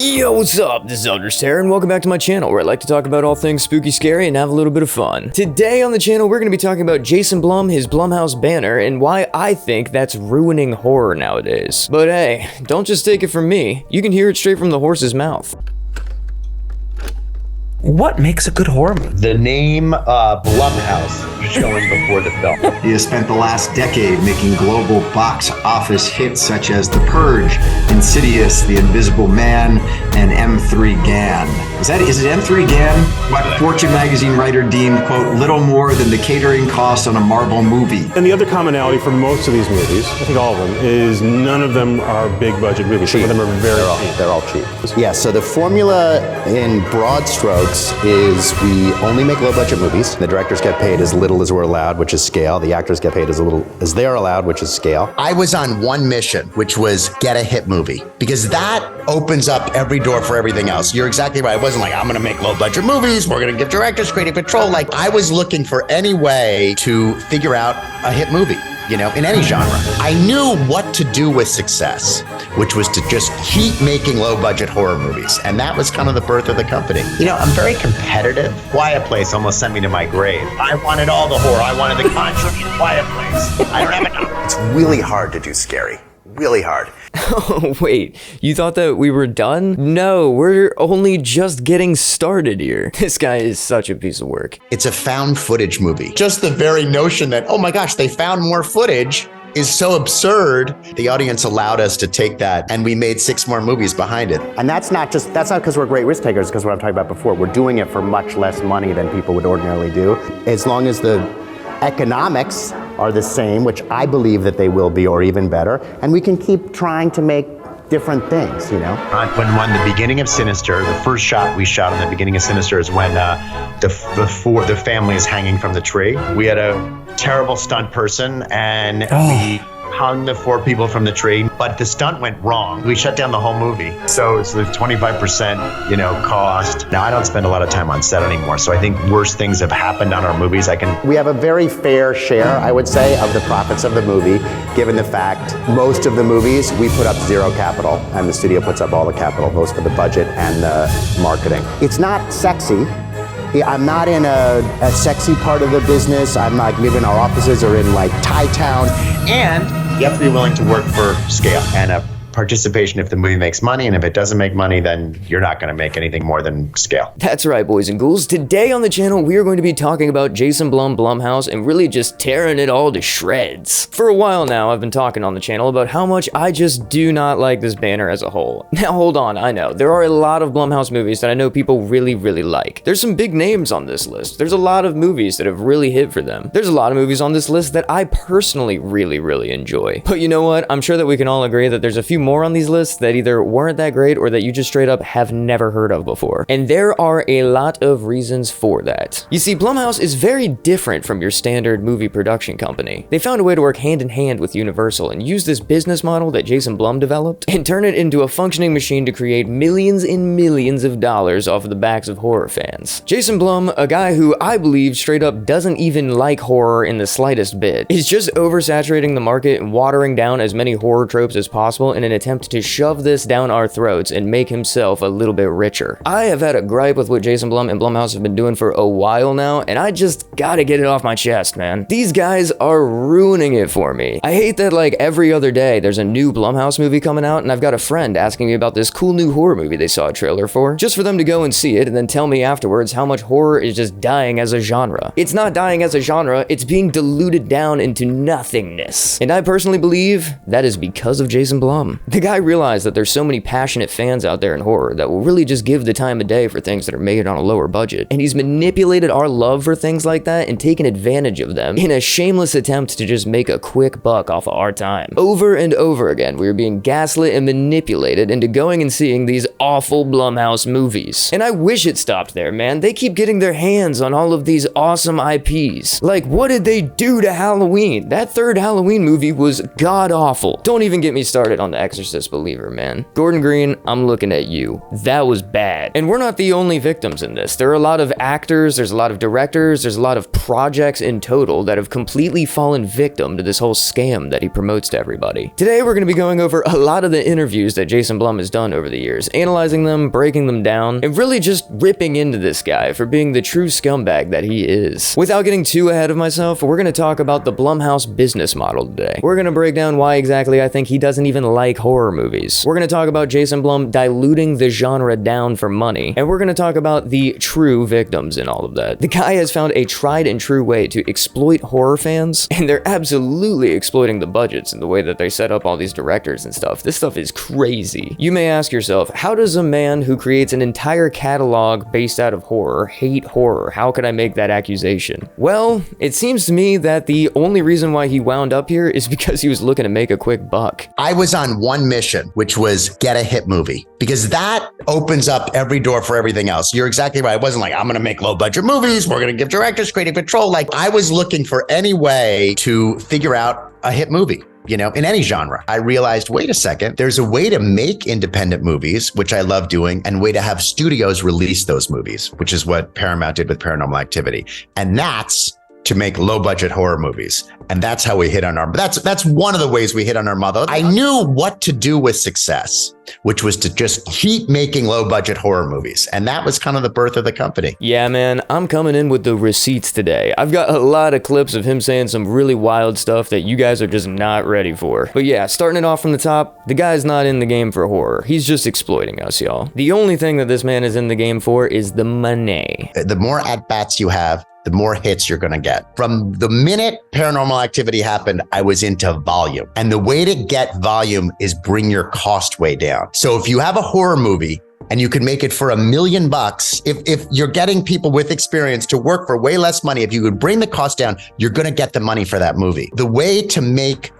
Yo, what's up? This is Oversaturation, and welcome back to my channel where I like to talk about all things spooky, scary, and have a little bit of fun. Today on the channel, we're going to be talking about Jason Blum, his Blumhouse banner, and why I think that's ruining horror nowadays. But hey, don't just take it from me. You can hear it straight from the horse's mouth. What makes a good horror movie? The name Blumhouse showing before the film. He has spent the last decade making global box office hits such as The Purge, Insidious, The Invisible Man, and M3 Gan. Is it M3 Gan? What Fortune magazine writer deemed, quote, little more than the catering cost on a Marvel movie. And the other commonality for most of these movies, I think all of them, is none of them are big budget movies. Some of them are very cheap. They're all cheap. Yeah, so the formula in broad strokes is we only make low budget movies. The directors get paid as little as we're allowed, which is scale. The actors get paid as little as they are allowed, which is scale. I was on one mission, which was get a hit movie, because that opens up every door for everything else. You're exactly right. It wasn't like, I'm gonna make low budget movies, we're gonna give directors creative control. Like, I was looking for any way to figure out a hit movie, you know, in any genre. I knew what to do with success, which was to just keep making low budget horror movies. And that was kind of the birth of the company. You know, I'm very competitive. Quiet Place almost sent me to my grave. I wanted all the horror. I wanted the Conjuring and Quiet Place. I don't have enough. It's really hard to do scary. Really hard. Oh, wait, you thought that we were done? No, we're only just getting started here. This guy is such a piece of work. It's a found footage movie. Just the very notion that, oh my gosh, they found more footage is so absurd. The audience allowed us to take that, and we made 6 more movies behind it. And that's not because we're great risk takers, because what I'm talking about before, we're doing it for much less money than people would ordinarily do. As long as the economics are the same, which I believe that they will be, or even better, and we can keep trying to make different things, you know? When the beginning of Sinister, the first shot we shot on the beginning of Sinister is when the family is hanging from the tree. We had a terrible stunt person, and we hung the 4 people from the tree, but the stunt went wrong. We shut down the whole movie. So it's the 25%, cost. Now I don't spend a lot of time on set anymore, so I think worse things have happened on our movies. We have a very fair share, I would say, of the profits of the movie, given the fact most of the movies we put up 0 capital, and the studio puts up all the capital, both for the budget and the marketing. It's not sexy. I'm not in a sexy part of the business. I'm not living, our offices are in like Thai town. And you have to be willing to work for scale and a participation if the movie makes money, and if it doesn't make money, then you're not going to make anything more than scale. That's right, boys and ghouls. Today on the channel, we are going to be talking about Jason Blum, Blumhouse, and really just tearing it all to shreds. For a while now, I've been talking on the channel about how much I just do not like this banner as a whole. Now, hold on, I know. There are a lot of Blumhouse movies that I know people really, really like. There's some big names on this list. There's a lot of movies that have really hit for them. There's a lot of movies on this list that I personally really, really enjoy. But you know what? I'm sure that we can all agree that there's a few more on these lists that either weren't that great or that you just straight up have never heard of before. And there are a lot of reasons for that. You see, Blumhouse is very different from your standard movie production company. They found a way to work hand in hand with Universal and use this business model that Jason Blum developed and turn it into a functioning machine to create millions and millions of dollars off of the backs of horror fans. Jason Blum, a guy who I believe straight up doesn't even like horror in the slightest bit, is just oversaturating the market and watering down as many horror tropes as possible in an attempt to shove this down our throats and make himself a little bit richer. I have had a gripe with what Jason Blum and Blumhouse have been doing for a while now, and I just gotta get it off my chest, man. These guys are ruining it for me. I hate that like every other day there's a new Blumhouse movie coming out, and I've got a friend asking me about this cool new horror movie they saw a trailer for, just for them to go and see it and then tell me afterwards how much horror is just dying as a genre. It's not dying as a genre, it's being diluted down into nothingness. And I personally believe that is because of Jason Blum. The guy realized that there's so many passionate fans out there in horror that will really just give the time of day for things that are made on a lower budget. And he's manipulated our love for things like that and taken advantage of them in a shameless attempt to just make a quick buck off of our time. Over and over again, we were being gaslit and manipulated into going and seeing these awful Blumhouse movies. And I wish it stopped there, man. They keep getting their hands on all of these awesome IPs. Like, what did they do to Halloween? That third Halloween movie was god-awful. Don't even get me started on the Exorcist believer, man. Gordon Green, I'm looking at you. That was bad. And we're not the only victims in this. There are a lot of actors, there's a lot of directors, there's a lot of projects in total that have completely fallen victim to this whole scam that he promotes to everybody. Today, we're going to be going over a lot of the interviews that Jason Blum has done over the years, analyzing them, breaking them down, and really just ripping into this guy for being the true scumbag that he is. Without getting too ahead of myself, we're going to talk about the Blumhouse business model today. We're going to break down why exactly I think he doesn't even like horror movies. We're going to talk about Jason Blum diluting the genre down for money, and we're going to talk about the true victims in all of that. The guy has found a tried and true way to exploit horror fans, and they're absolutely exploiting the budgets and the way that they set up all these directors and stuff. This stuff is crazy. You may ask yourself, how does a man who creates an entire catalog based out of horror hate horror? How could I make that accusation? Well, it seems to me that the only reason why he wound up here is because he was looking to make a quick buck. I was on one mission, which was get a hit movie, because that opens up every door for everything else. You're exactly right. I wasn't like, I'm going to make low budget movies. We're going to give directors creative control. Like, I was looking for any way to figure out a hit movie, you know, in any genre. I realized, wait a second, there's a way to make independent movies, which I love doing, and way to have studios release those movies, which is what Paramount did with Paranormal Activity. And that's to make low budget horror movies. And that's how we hit on our, that's one of the ways we hit on our mother. I knew what to do with success, which was to just keep making low budget horror movies. And that was kind of the birth of the company. Yeah, man, I'm coming in with the receipts today. I've got a lot of clips of him saying some really wild stuff that you guys are just not ready for. But yeah, starting it off from the top, the guy's not in the game for horror. He's just exploiting us, y'all. The only thing that this man is in the game for is the money. The more at-bats you have, the more hits you're going to get. From the minute Paranormal Activity happened, I was into volume. And the way to get volume is bring your cost way down. So if you have a horror movie and you can make it for $1 million, if you're getting people with experience to work for way less money, if you could bring the cost down, you're going to get the money for that movie. The way to make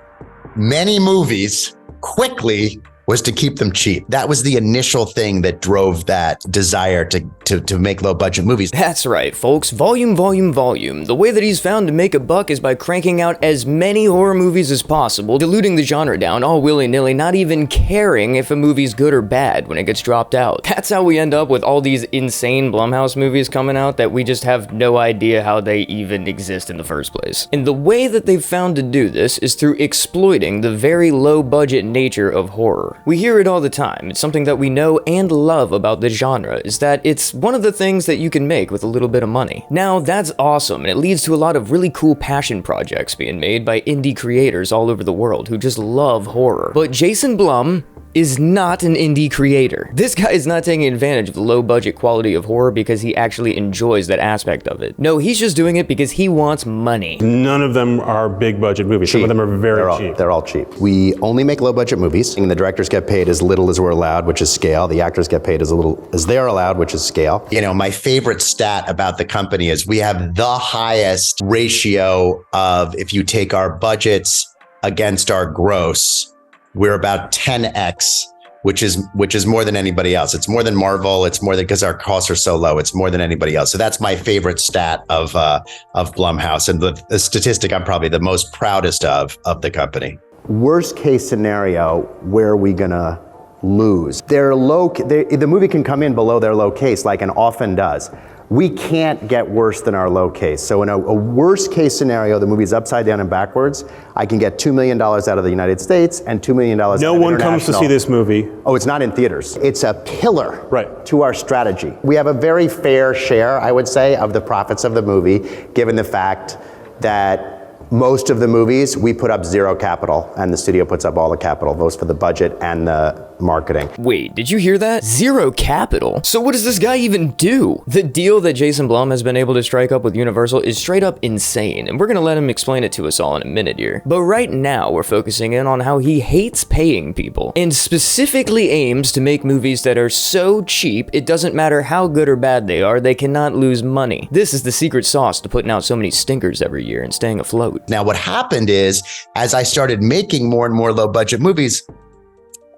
many movies quickly was to keep them cheap. That was the initial thing that drove that desire to make low budget movies. That's right, folks. Volume, volume, volume. The way that he's found to make a buck is by cranking out as many horror movies as possible, diluting the genre down all willy-nilly, not even caring if a movie's good or bad when it gets dropped out. That's how we end up with all these insane Blumhouse movies coming out that we just have no idea how they even exist in the first place. And the way that they've found to do this is through exploiting the very low budget nature of horror. We hear it all the time. It's something that we know and love about the genre, is that it's one of the things that you can make with a little bit of money. Now, that's awesome, and it leads to a lot of really cool passion projects being made by indie creators all over the world who just love horror. But Jason Blum is not an indie creator. This guy is not taking advantage of the low budget quality of horror because he actually enjoys that aspect of it. No, he's just doing it because he wants money. None of them are big budget movies. Some of them are very cheap. They're all cheap. We only make low budget movies, and the directors get paid as little as we're allowed, which is scale. The actors get paid as little as they are allowed, which is scale. You know, my favorite stat about the company is we have the highest ratio of, if you take our budgets against our gross, we're about 10x, which is more than anybody else. It's more than Marvel. It's more than, because our costs are so low, it's more than anybody else. So that's my favorite stat of Blumhouse, and the statistic I'm probably the most proudest of the company. Worst case scenario, where are we gonna lose? The movie can come in below their low case, like it often does. We can't get worse than our low case. So in a worst case scenario, the movie's upside down and backwards, I can get $2 million out of the United States and $2 million out of No one comes to see this movie. Oh, it's not in theaters. It's a pillar Right. to our strategy. We have a very fair share, I would say, of the profits of the movie, given the fact that most of the movies, we put up zero capital, and the studio puts up all the capital, both for the budget and the marketing. Wait, did you hear that? Zero capital? So what does this guy even do? The deal that Jason Blum has been able to strike up with Universal is straight up insane, and we're gonna let him explain it to us all in a minute here. But right now, we're focusing in on how he hates paying people, and specifically aims to make movies that are so cheap, it doesn't matter how good or bad they are, they cannot lose money. This is the secret sauce to putting out so many stinkers every year and staying afloat. Now, what happened is, as I started making more and more low budget movies,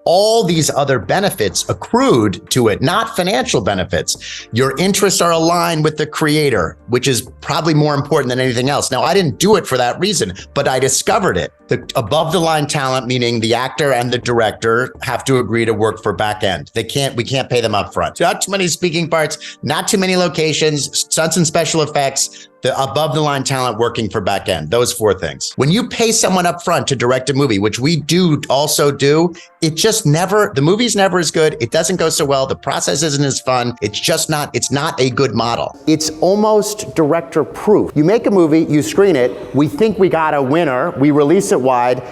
all these other benefits accrued to it, not financial benefits. Your interests are aligned with the creator, which is probably more important than anything else. Now, I didn't do it for that reason, but I discovered it. The above the line talent, meaning the actor and the director, have to agree to work for back end. We can't pay them up front. Not too many speaking parts, not too many locations, stunts and special effects, the above the line talent working for back end, those 4 things. When you pay someone up front to direct a movie, which we also do, it just the movie's never as good. It doesn't go so well. The process isn't as fun. It's not a good model. It's almost director proof. You make a movie, you screen it, we think we got a winner, we release it wide,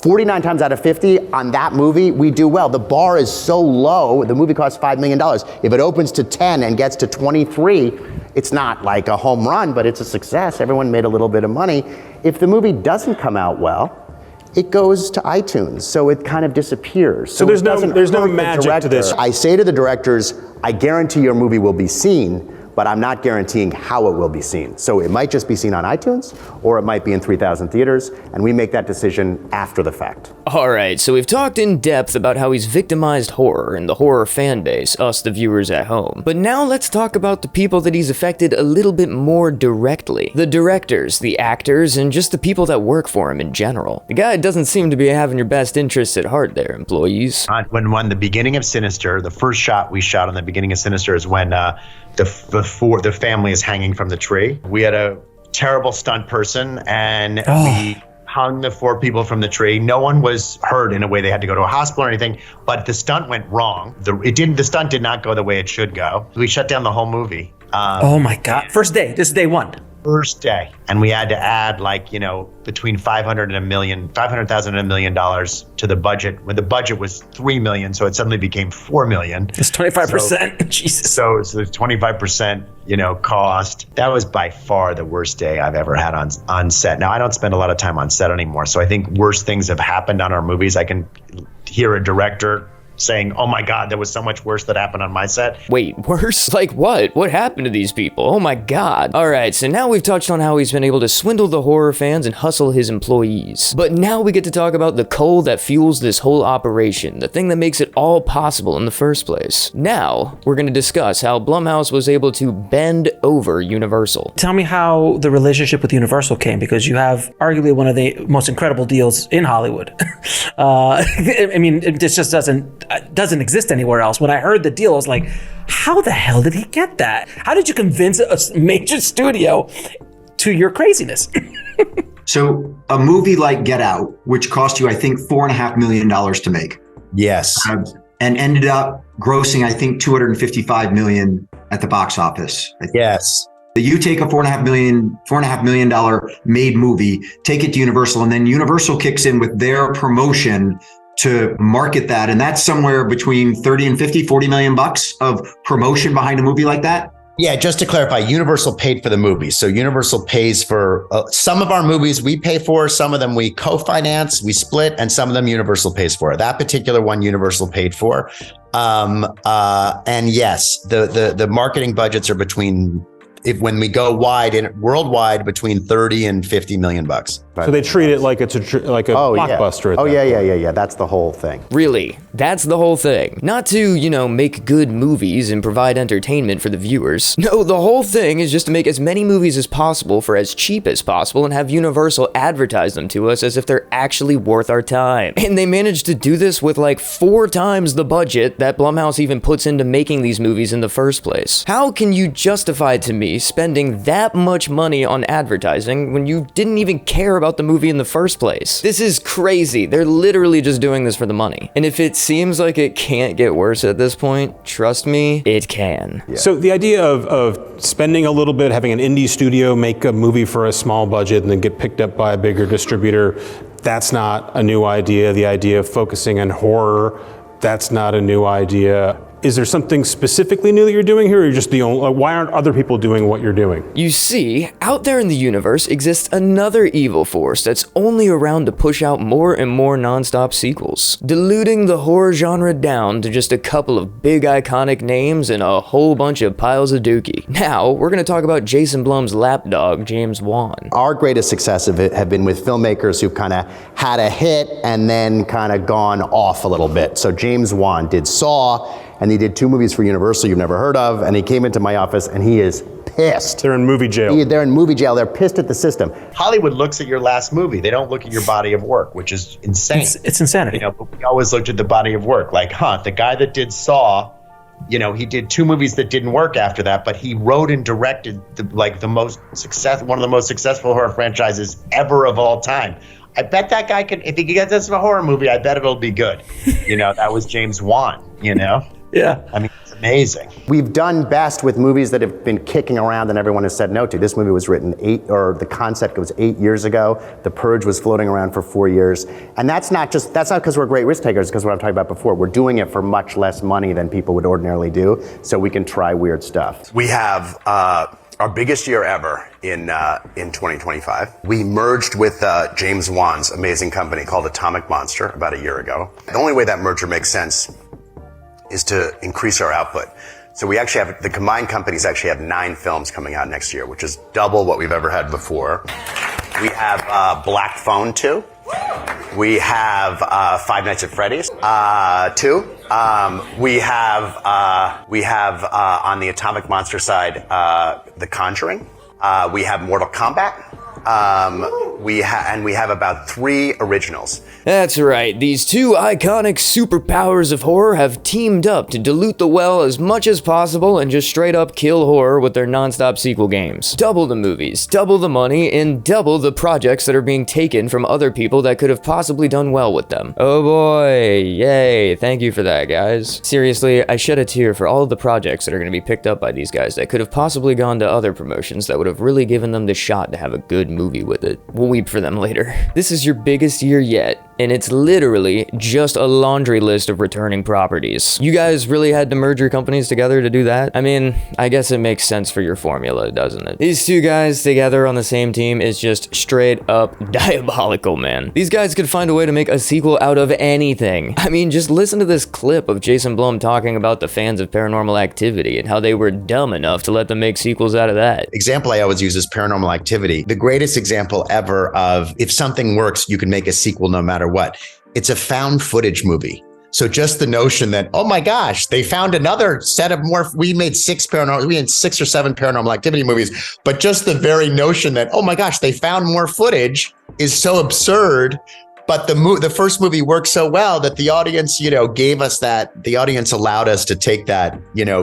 49 times out of 50 on that movie, we do well. The bar is so low, the movie costs $5 million. If it opens to 10 and gets to 23, it's not like a home run, but it's a success. Everyone made a little bit of money. If the movie doesn't come out well, it goes to iTunes, so it kind of disappears. So there's no magic to this. I say to the directors, I guarantee your movie will be seen, but I'm not guaranteeing how it will be seen. So it might just be seen on iTunes, or it might be in 3,000 theaters, and we make that decision after the fact. Alright, so we've talked in depth about how he's victimized horror and the horror fan base, us the viewers at home. But now let's talk about the people that he's affected a little bit more directly. The directors, the actors, and just the people that work for him in general. The guy doesn't seem to be having your best interests at heart there, employees. When the beginning of Sinister, the first shot we shot on the beginning of Sinister is when the family is hanging from the tree. We had a terrible stunt person, and we hung the 4 people from the tree. No one was hurt in a way they had to go to a hospital or anything, but the stunt went wrong. The stunt did not go the way it should go. We shut down the whole movie. Oh my God. First day. This is day 1. First day. And we had to add between $500,000 and $1 million to the budget, when the budget was $3 million. So it suddenly became $4 million. It's 25%. Jesus. So it's 25%, cost. That was by far the worst day I've ever had on set. Now, I don't spend a lot of time on set anymore. So I think worse things have happened on our movies. I can hear a director saying, oh my God, there was so much worse that happened on my set. Wait, worse? Like what? What happened to these people? Oh my God. Alright, so now we've touched on how he's been able to swindle the horror fans and hustle his employees. But now we get to talk about the coal that fuels this whole operation, the thing that makes it all possible in the first place. Now, we're going to discuss how Blumhouse was able to bend over Universal. Tell me how the relationship with Universal came, because you have arguably one of the most incredible deals in Hollywood. I mean, this just doesn't exist anywhere else. When I heard the deal, I was like, how the hell did he get that? How did you convince a major studio to your craziness? So a movie like Get Out, which cost you, I think, $4.5 million to make. Yes. And ended up grossing, I think, $255 million at the box office. Yes. You take a $4.5 million made movie, take it to Universal, and then Universal kicks in with their promotion to market that. And that's somewhere between 30 and 50, 40 million bucks of promotion behind a movie like that. Yeah, just to clarify, Universal paid for the movie. So Universal pays for some of our movies we pay for, some of them we co-finance, we split, and some of them Universal pays for. That particular one Universal paid for. And yes, the marketing budgets are between, when we go wide and worldwide, between 30 and 50 million bucks. So they treat it like it's a blockbuster. Yeah. That's the whole thing. Really, that's the whole thing. Not to, make good movies and provide entertainment for the viewers. No, the whole thing is just to make as many movies as possible for as cheap as possible and have Universal advertise them to us as if they're actually worth our time. And they managed to do this with like 4 times the budget that Blumhouse even puts into making these movies in the first place. How can you justify to me spending that much money on advertising when you didn't even care about the movie in the first place? This is crazy. They're literally just doing this for the money. And if it seems like it can't get worse at this point, trust me, it can. Yeah. So the idea of spending a little bit, having an indie studio make a movie for a small budget and then get picked up by a bigger distributor, that's not a new idea. The idea of focusing on horror, that's not a new idea. Is there something specifically new that you're doing here, or are you just the only, why aren't other people doing what you're doing? You see, out there in the universe exists another evil force that's only around to push out more and more non-stop sequels, diluting the horror genre down to just a couple of big iconic names and a whole bunch of piles of dookie. Now, we're gonna talk about Jason Blum's lapdog, James Wan. Our greatest success of it have been with filmmakers who've kind of had a hit and then kind of gone off a little bit. So James Wan did Saw, and he did 2 movies for Universal you've never heard of, and he came into my office and he is pissed. They're in movie jail. They're in movie jail. They're pissed at the system. Hollywood looks at your last movie. They don't look at your body of work, which is insane. It's insanity. You know, but we always looked at the body of work. Like, the guy that did Saw, you know, he did 2 movies that didn't work after that, but he wrote and directed one of the most successful horror franchises ever of all time. I bet that guy could, if he gets us a horror movie, I bet it'll be good. You know, that was James Wan, you know? Yeah. I mean, it's amazing. We've done best with movies that have been kicking around and everyone has said no to. This movie was written the concept was 8 years ago. The Purge was floating around for 4 years. And that's not because we're great risk takers, because what I'm talking about before, we're doing it for much less money than people would ordinarily do, so we can try weird stuff. We have our biggest year ever in 2025. We merged with James Wan's amazing company called Atomic Monster about a year ago. The only way that merger makes sense is to increase our output. So we actually have, the combined companies actually have 9 films coming out next year, which is double what we've ever had before. We have Black Phone 2. We have Five Nights at Freddys 2. We have on the Atomic Monster side The Conjuring. We have Mortal Kombat. We have about 3 originals. That's right, these 2 iconic superpowers of horror have teamed up to dilute the well as much as possible and just straight up kill horror with their non-stop sequel games. Double the movies, double the money, and double the projects that are being taken from other people that could have possibly done well with them. Oh boy, yay, thank you for that, guys. Seriously, I shed a tear for all of the projects that are going to be picked up by these guys that could have possibly gone to other promotions that would have really given them the shot to have a good movie with it. We'll weep for them later. This is your biggest year yet, and it's literally just a laundry list of returning properties. You guys really had to merge your companies together to do that? I mean, I guess it makes sense for your formula, doesn't it? These 2 guys together on the same team is just straight up diabolical, man. These guys could find a way to make a sequel out of anything. I mean, just listen to this clip of Jason Blum talking about the fans of Paranormal Activity and how they were dumb enough to let them make sequels out of that. Example I always use is Paranormal Activity. The greatest example ever of if something works, you can make a sequel no matter what. It's a found footage movie. So just the notion that, oh my gosh, they found another set of more, we made 6 or 7 Paranormal Activity movies, but just the very notion that, oh my gosh, they found more footage is so absurd. But the first movie worked so well that the audience, gave us that, the audience allowed us to take that,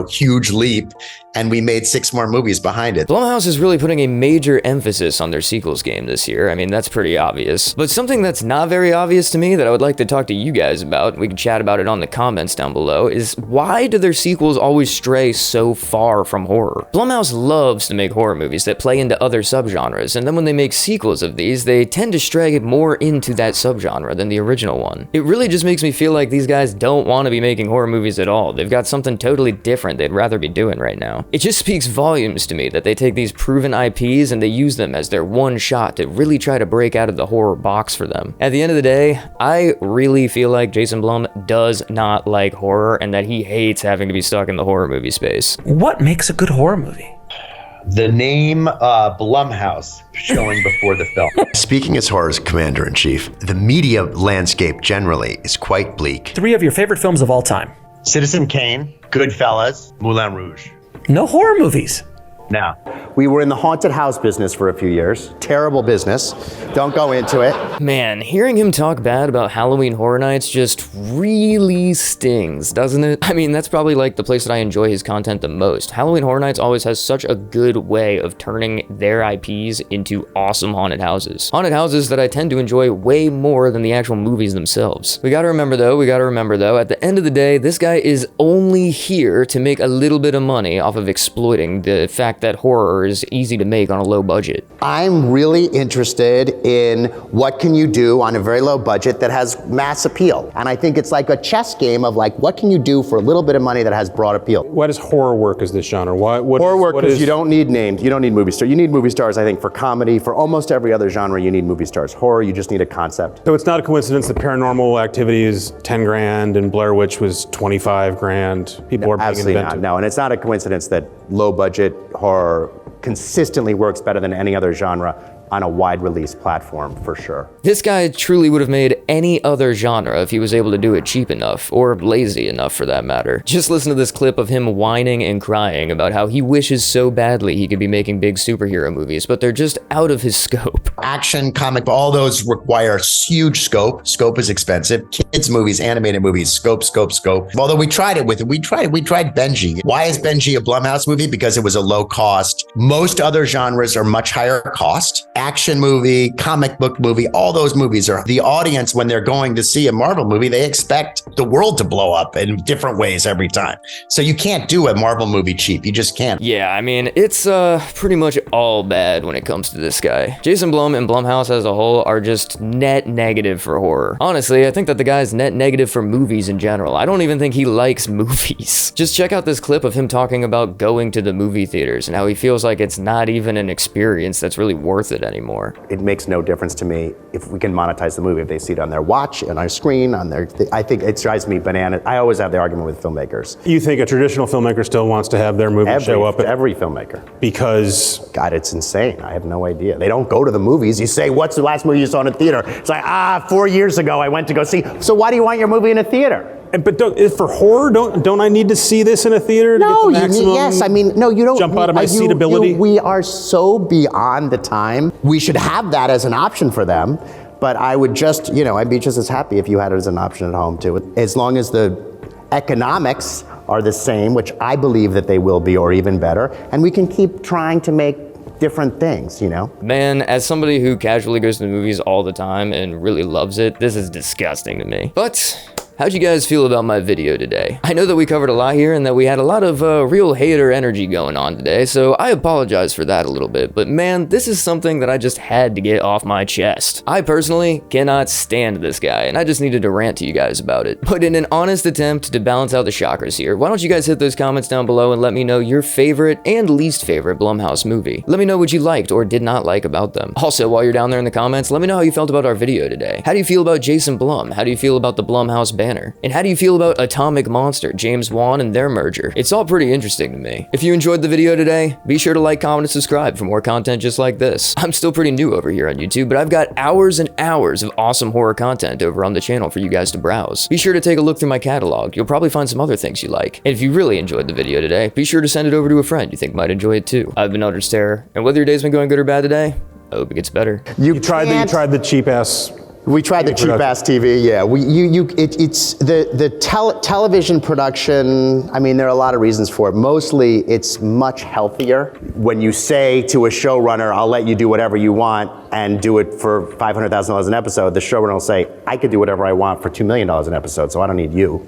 huge leap, and we made 6 more movies behind it. Blumhouse is really putting a major emphasis on their sequels game this year. I mean, that's pretty obvious. But something that's not very obvious to me that I would like to talk to you guys about, we can chat about it on the comments down below, is why do their sequels always stray so far from horror? Blumhouse loves to make horror movies that play into other subgenres, and then when they make sequels of these, they tend to stray more into that subgenre than the original one. It really just makes me feel like these guys don't want to be making horror movies at all. They've got something totally different they'd rather be doing right now. It just speaks volumes to me that they take these proven IPs and they use them as their one shot to really try to break out of the horror box for them. At the end of the day, I really feel like Jason Blum does not like horror and that he hates having to be stuck in the horror movie space. What makes a good horror movie? The name Blumhouse showing before the film. Speaking as horror's commander-in-chief, the media landscape generally is quite bleak. 3 of your favorite films of all time. Citizen Kane, Goodfellas, Moulin Rouge. No horror movies. Now, We were in the haunted house business for a few years. Terrible business. Don't go into it. Man, hearing him talk bad about Halloween Horror Nights just really stings, doesn't it? I mean, that's probably like the place that I enjoy his content the most. Halloween Horror Nights always has such a good way of turning their IPs into awesome haunted houses. Haunted houses that I tend to enjoy way more than the actual movies themselves. We gotta remember though, at the end of the day, this guy is only here to make a little bit of money off of exploiting the fact fact that horror is easy to make on a low budget. I'm really interested in what can you do on a very low budget that has mass appeal. And I think it's like a chess game of like, what can you do for a little bit of money that has broad appeal? Why does horror work as this genre? Horror work because you don't need names. You don't need movie stars. You need movie stars, I think, for comedy. For almost every other genre, you need movie stars. Horror, you just need a concept. So it's not a coincidence that Paranormal Activity is 10 grand and Blair Witch was 25 grand. People are being Absolutely inventive. not. No, and it's not a coincidence that low budget horror consistently works better than any other genre on a wide release platform, for sure. This guy truly would have made any other genre if he was able to do it cheap enough, or lazy enough for that matter. Just listen to this clip of him whining and crying about how he wishes so badly he could be making big superhero movies, but they're just out of his scope. Action, comic, all those require huge scope. Scope is expensive. Kids movies, animated movies, scope. Although we tried it with it. We tried Benji. Why is Benji a Blumhouse movie? Because it was a low cost. Most other genres are much higher cost. Action movie, comic book movie, all those movies are the audience when they're going to see a Marvel movie, they expect the world to blow up in different ways every time. So you can't do a Marvel movie cheap. You just can't. Yeah, I mean, it's pretty much all bad when it comes to this guy. Jason Blum and Blumhouse as a whole are just net negative for horror. Honestly, I think that the guy's net negative for movies in general. I don't even think he likes movies. Just check out this clip of him talking about going to the movie theaters and how he feels like it's not even an experience that's really worth it anymore. It makes no difference to me if we can monetize the movie, if they see it on their watch, on our screen, on their, I think it drives me bananas. I always have the argument with filmmakers. You think a traditional filmmaker still wants to have their movie show up? Every filmmaker. Because? God, it's insane. I have no idea. They don't go to the movies. You say, what's the last movie you saw in a theater? It's like, 4 years ago I went to go see. So why do you want your movie in a theater? But for horror, don't I need to see this in a theater to get the maximum? Yes, I mean, no, you don't jump out of my seatability. We are so beyond the time. We should have that as an option for them. But I would just, I'd be just as happy if you had it as an option at home too. As long as the economics are the same, which I believe that they will be, or even better, and we can keep trying to make different things, Man, as somebody who casually goes to the movies all the time and really loves it, this is disgusting to me. But how'd you guys feel about my video today? I know that we covered a lot here and that we had a lot of real hater energy going on today, so I apologize for that a little bit, but man, this is something that I just had to get off my chest. I personally cannot stand this guy, and I just needed to rant to you guys about it. But in an honest attempt to balance out the shockers here, why don't you guys hit those comments down below and let me know your favorite and least favorite Blumhouse movie. Let me know what you liked or did not like about them. Also, while you're down there in the comments, let me know how you felt about our video today. How do you feel about Jason Blum? How do you feel about the Blumhouse banner? And how do you feel about Atomic Monster, James Wan, and their merger? It's all pretty interesting to me. If you enjoyed the video today, be sure to like, comment, and subscribe for more content just like this. I'm still pretty new over here on YouTube, but I've got hours and hours of awesome horror content over on the channel for you guys to browse. Be sure to take a look through my catalog. You'll probably find some other things you like. And if you really enjoyed the video today, be sure to send it over to a friend you think might enjoy it too. I've been Eldritch Terror, and whether your day's been going good or bad today, I hope it gets better. You tried the cheap ass. We tried the cheap ass TV, yeah. It's the television production. I mean, there are a lot of reasons for it. Mostly, it's much healthier. When you say to a showrunner, "I'll let you do whatever you want and do it for $500,000 an episode," the showrunner will say, "I could do whatever I want for $2 million an episode, so I don't need you."